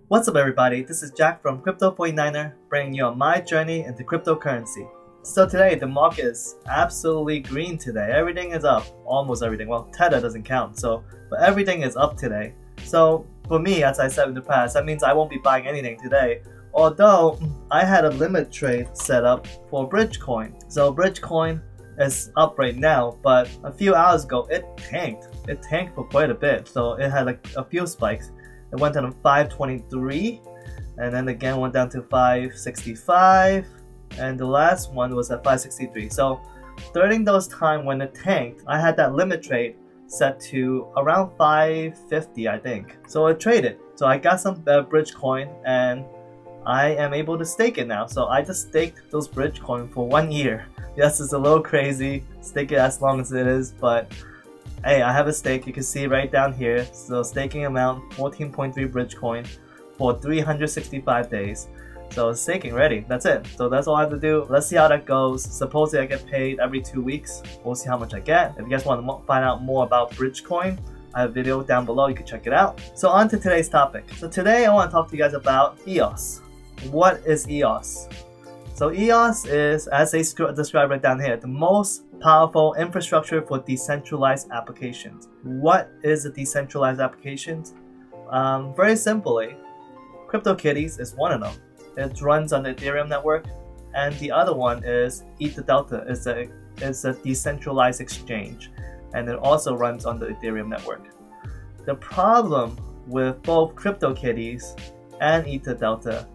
What's up everybody, this is Jack from Crypto 49er, bringing you on my journey into cryptocurrency. So today the market is absolutely green today. Everything is up, almost everything. Well, Tether doesn't count, but everything is up today. So for me, as I said in the past, that means I won't be buying anything today. Although I had a limit trade set up for Bridgecoin. So Bridgecoin is up right now, but a few hours ago it tanked. It tanked for quite a bit. So it had like a few spikes. It went down to 523 and then again went down to 565 and the last one was at 563. So during those time when it tanked, I had that limit trade set to around 550 I think. So it traded. So I got some Bridgecoin and I am able to stake it now. So I just staked those Bridgecoin for 1 year. Yes, it's a little crazy, stake it as long as it is, but hey, I have a stake, you can see right down here. So staking amount 14.3 Bridgecoin for 365 days. So staking ready, that's it. So that's all I have to do. Let's see how that goes. Supposedly I get paid every 2 weeks. We'll see how much I get. If you guys want to find out more about Bridgecoin, I have a video down below, you can check it out. So on to today's topic. So today I want to talk to you guys about EOS. What is EOS? So EOS is, as they describe right down here, the most powerful infrastructure for decentralized applications. What is a decentralized application? Very simply, CryptoKitties is one of them. It runs on the Ethereum network, and the other one is EtherDelta. It's a decentralized exchange, and it also runs on the Ethereum network. The problem with both CryptoKitties and EtherDelta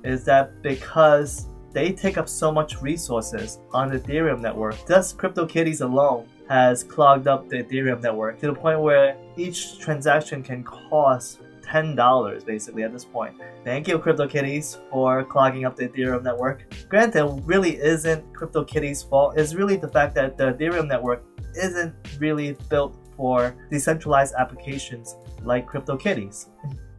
is that because they take up so much resources on the Ethereum network, just CryptoKitties alone has clogged up the Ethereum network to the point where each transaction can cost $10 basically at this point. Thank you CryptoKitties for clogging up the Ethereum network. Granted, it really isn't CryptoKitties' fault. It's really the fact that the Ethereum network isn't really built for decentralized applications like CryptoKitties.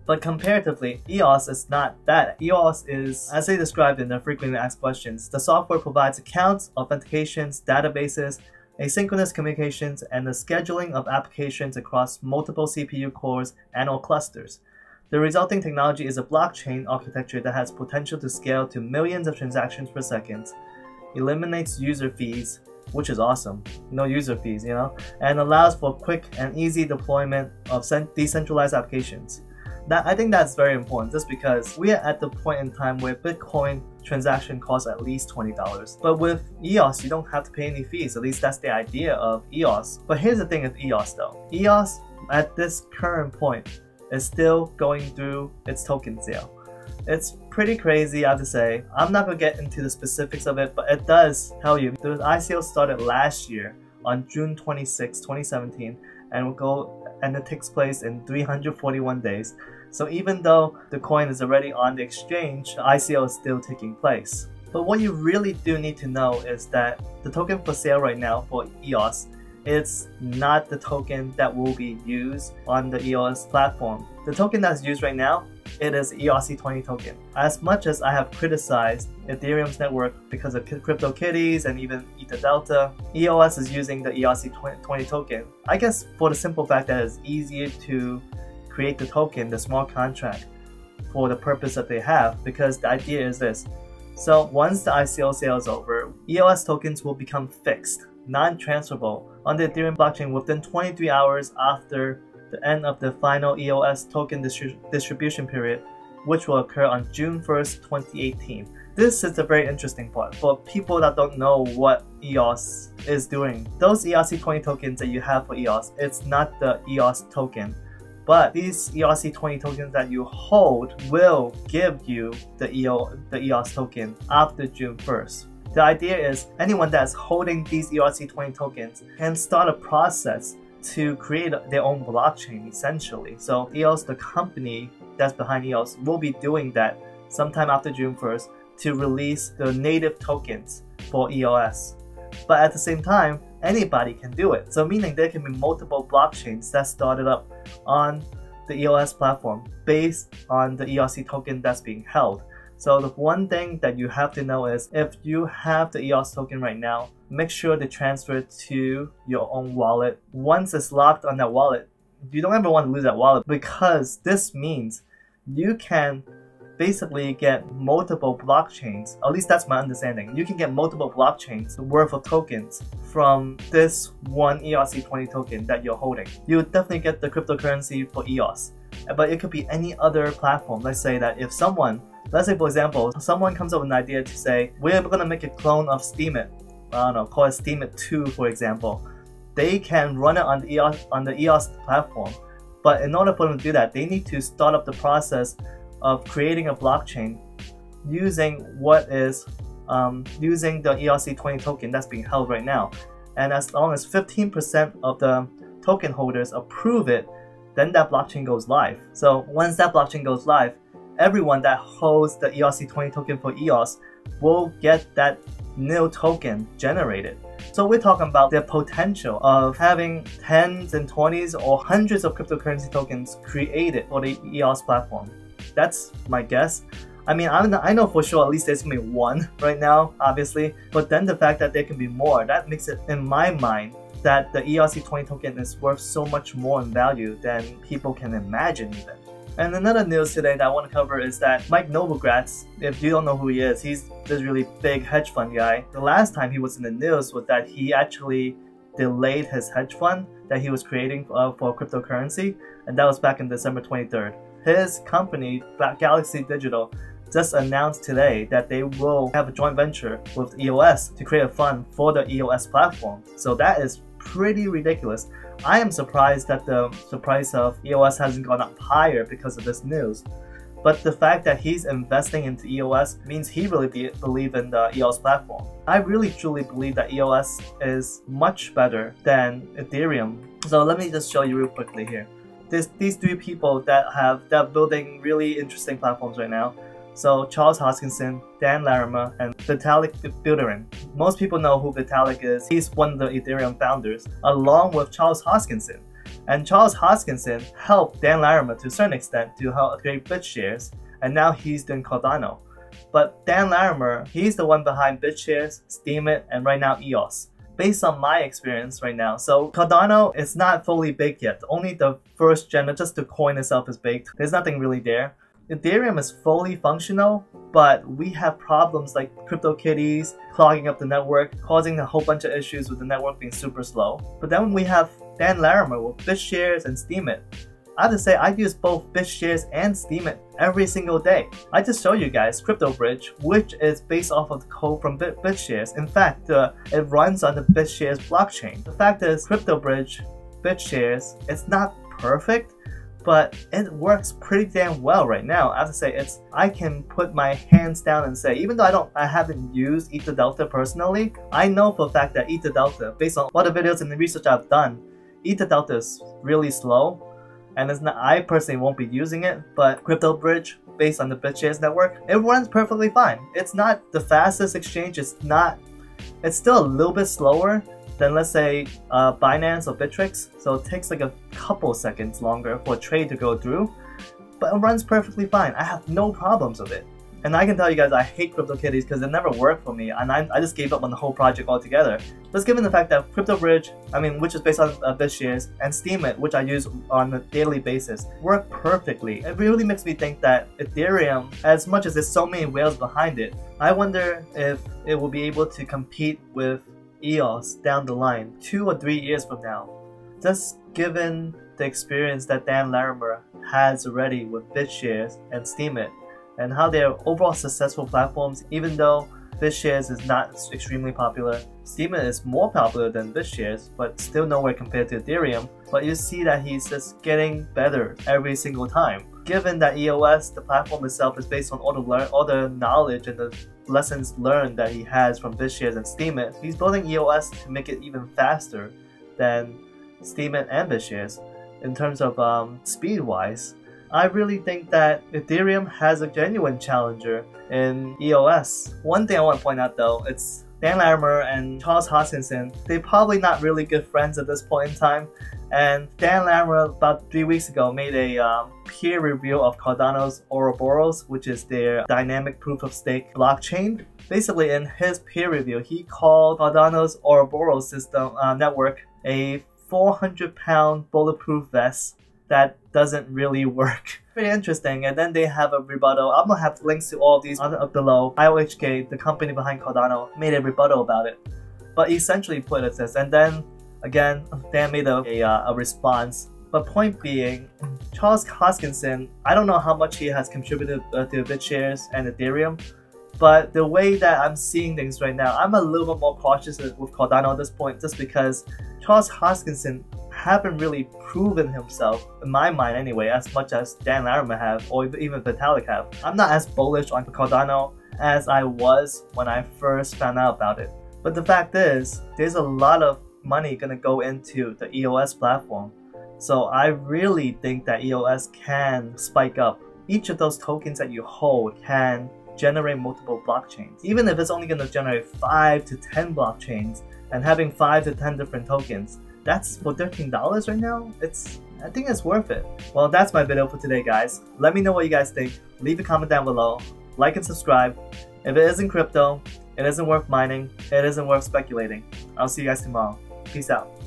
But comparatively, EOS is not that. EOS is, as they described in their frequently asked questions, the software provides accounts, authentications, databases, asynchronous communications, and the scheduling of applications across multiple CPU cores and/or clusters. The resulting technology is a blockchain architecture that has potential to scale to millions of transactions per second, eliminates user fees, which is awesome, no user fees, and allows for quick and easy deployment of decentralized applications. I think that's very important just because we are at the point in time where Bitcoin transaction costs at least $20. But with EOS, you don't have to pay any fees. At least that's the idea of EOS. But here's the thing with EOS though. EOS at this current point is still going through its token sale. It's pretty crazy, I have to say. I'm not going to get into the specifics of it, but it does tell you. The ICO started last year on June 26, 2017 and it takes place in 341 days. So even though the coin is already on the exchange, the ICO is still taking place. But what you really do need to know is that the token for sale right now for EOS, it's not the token that will be used on the EOS platform. The token that's used right now, it is ERC20 token. As much as I have criticized Ethereum's network because of CryptoKitties and even EtherDelta, EOS is using the ERC20 token. I guess for the simple fact that it's easier to create the token, the smart contract, for the purpose that they have, because the idea is this. So once the ICO sale is over, EOS tokens will become fixed, non-transferable on the Ethereum blockchain within 23 hours after the end of the final EOS token distribution period, which will occur on June 1st, 2018. This is a very interesting part for people that don't know what EOS is doing. Those ERC20 tokens that you have for EOS, it's not the EOS token. But these ERC20 tokens that you hold will give you the EOS token after June 1st. The idea is anyone that's holding these ERC20 tokens can start a process to create their own blockchain essentially. So EOS, the company that's behind EOS, will be doing that sometime after June 1st to release the native tokens for EOS. But at the same time, anybody can do it. So meaning there can be multiple blockchains that started up on the EOS platform based on the ERC token that's being held. So the one thing that you have to know is if you have the EOS token right now, make sure to transfer it to your own wallet. Once it's locked on that wallet, you don't ever want to lose that wallet because this means you can basically get multiple blockchains, at least that's my understanding. You can get multiple blockchains worth of tokens from this one ERC20 token that you're holding. You would definitely get the cryptocurrency for EOS, but it could be any other platform. Let's say that if someone, let's say for example, someone comes up with an idea to say, we're going to make a clone of Steemit, I don't know, call it Steemit 2 for example. They can run it on the EOS platform, but in order for them to do that, they need to start up the process of creating a blockchain using using the ERC20 token that's being held right now. And as long as 15% of the token holders approve it, then that blockchain goes live. So once that blockchain goes live, everyone that holds the ERC20 token for EOS will get that new token generated. So we're talking about the potential of having tens and 20s or hundreds of cryptocurrency tokens created for the EOS platform. That's my guess. I mean, I know for sure at least there's gonna be one right now, obviously, but then the fact that there can be more, that makes it, in my mind, that the ERC20 token is worth so much more in value than people can imagine even. And another news today that I want to cover is that Mike Novogratz, if you don't know who he is, he's this really big hedge fund guy. The last time he was in the news was that he actually delayed his hedge fund that he was creating for cryptocurrency, and that was back in December 23rd. His company, Galaxy Digital, just announced today that they will have a joint venture with EOS to create a fund for the EOS platform. So that is pretty ridiculous. I am surprised that the price of EOS hasn't gone up higher because of this news. But the fact that he's investing into EOS means he really believes in the EOS platform. I really truly believe that EOS is much better than Ethereum. So let me just show you real quickly here. There's these three people that are building really interesting platforms right now. So Charles Hoskinson, Dan Larimer, and Vitalik Buterin. Most people know who Vitalik is. He's one of the Ethereum founders, along with Charles Hoskinson. And Charles Hoskinson helped Dan Larimer to a certain extent to help create BitShares, and now he's doing Cardano. But Dan Larimer, he's the one behind BitShares, Steemit, and right now EOS. Based on my experience right now, so Cardano is not fully baked yet. Only the first gen, just the coin itself is baked. There's nothing really there. Ethereum is fully functional, but we have problems like CryptoKitties clogging up the network, causing a whole bunch of issues with the network being super slow. But then we have Dan Larimer with BitShares and Steemit. I have to say, I use both BitShares and Steemit every single day. I just showed you guys CryptoBridge, which is based off of the code from BitShares. In fact, it runs on the BitShares blockchain. The fact is, CryptoBridge, BitShares, it's not perfect, but it works pretty damn well right now. I have to say, I can put my hands down and say, even though I haven't used EtherDelta personally, I know for a fact that EtherDelta, based on all the videos and the research I've done, EtherDelta is really slow, and I personally won't be using it, but CryptoBridge, based on the BitShares network, it runs perfectly fine. It's not the fastest exchange, it's still a little bit slower than, let's say, Binance or Bittrex, so it takes like a couple seconds longer for a trade to go through, but it runs perfectly fine. I have no problems with it. And I can tell you guys, I hate CryptoKitties because it never worked for me, and I just gave up on the whole project altogether. Just given the fact that CryptoBridge, which is based on BitShares, and Steemit, which I use on a daily basis, work perfectly. It really makes me think that Ethereum, as much as there's so many whales behind it, I wonder if it will be able to compete with EOS down the line 2 or 3 years from now. Just given the experience that Dan Larimer has already with BitShares and Steemit, and how they're overall successful platforms, even though BitShares is not extremely popular. Steemit is more popular than BitShares, but still nowhere compared to Ethereum. But you see that he's just getting better every single time. Given that EOS, the platform itself, is based on all the knowledge and the lessons learned that he has from BitShares and Steemit, he's building EOS to make it even faster than Steemit and BitShares in terms of speed-wise. I really think that Ethereum has a genuine challenger in EOS. One thing I want to point out though, it's Dan Larimer and Charles Hoskinson. They're probably not really good friends at this point in time. And Dan Larimer, about 3 weeks ago, made a peer review of Cardano's Ouroboros, which is their dynamic proof-of-stake blockchain. Basically, in his peer review, he called Cardano's Ouroboros system network a 400-pound bulletproof vest that doesn't really work. Pretty interesting. And then they have a rebuttal. I'm gonna have links to all of these up below. IOHK, the company behind Cardano, made a rebuttal about it. But essentially put it as this. And then again, they made a response. But point being, Charles Hoskinson, I don't know how much he has contributed to BitShares and Ethereum, but the way that I'm seeing things right now, I'm a little bit more cautious with Cardano at this point, just because Charles Hoskinson haven't really proven himself, in my mind anyway, as much as Dan Larimer have, or even Vitalik have. I'm not as bullish on Cardano as I was when I first found out about it. But the fact is, there's a lot of money gonna go into the EOS platform. So I really think that EOS can spike up. Each of those tokens that you hold can generate multiple blockchains. Even if it's only going to generate 5 to 10 blockchains and having 5 to 10 different tokens, that's for $13 right now. I think it's worth it. Well, that's my video for today, guys. Let me know what you guys think. Leave a comment down below. Like and subscribe. If it isn't crypto, it isn't worth mining, it isn't worth speculating. I'll see you guys tomorrow. Peace out.